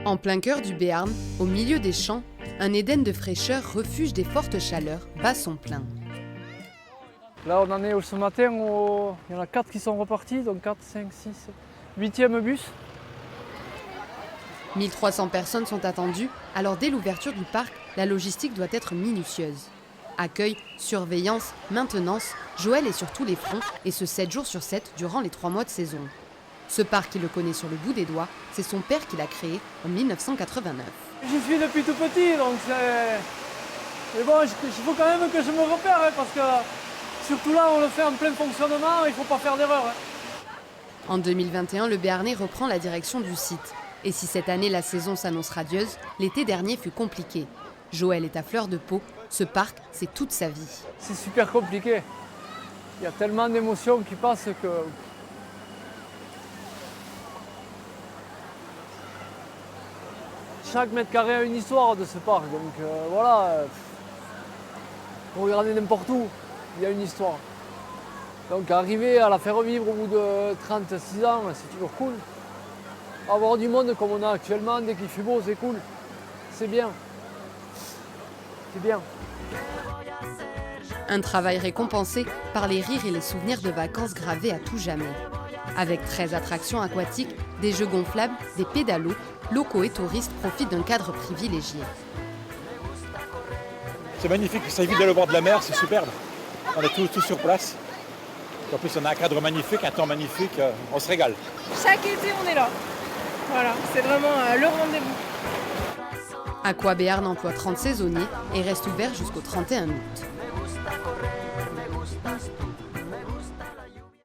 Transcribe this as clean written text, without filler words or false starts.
En plein cœur du Béarn, au milieu des champs, un Éden de fraîcheur, refuge des fortes chaleurs, bat son plein. Là, on en est ce matin, il y en a 4 qui sont repartis, donc 4, 5, 6, 8e bus. 1300 personnes sont attendues, alors dès l'ouverture du parc, la logistique doit être minutieuse. Accueil, surveillance, maintenance, Joël est sur tous les fronts, et ce 7 jours sur 7 durant les 3 mois de saison. Ce parc, il le connaît sur le bout des doigts, c'est son père qui l'a créé en 1989. J'y suis depuis tout petit, donc c'est... Mais bon, il faut quand même que je me repère, hein, parce que surtout là, on le fait en plein fonctionnement, il ne faut pas faire d'erreur. En 2021, le Béarnais reprend la direction du site. Et si cette année la saison s'annonce radieuse, l'été dernier fut compliqué. Joël est à fleur de peau, ce parc, c'est toute sa vie. C'est super compliqué. Il y a tellement d'émotions qui passent que... Chaque mètre carré a une histoire de ce parc, donc voilà. Pour regarder n'importe où, il y a une histoire. Donc arriver à la faire vivre au bout de 36 ans, c'est toujours cool. Avoir du monde comme on a actuellement, dès qu'il fait beau, c'est cool. C'est bien. C'est bien. Un travail récompensé par les rires et les souvenirs de vacances gravés à tout jamais. Avec 13 attractions aquatiques, des jeux gonflables, des pédalos, locaux et touristes profitent d'un cadre privilégié. C'est magnifique, ça évite d'aller au bord de la mer, c'est superbe. On est tous sur place. En plus, on a un cadre magnifique, un temps magnifique, on se régale. Chaque été, on est là. Voilà, c'est vraiment le rendez-vous. Aqua Béarn emploie 30 saisonniers et reste ouvert jusqu'au 31 août.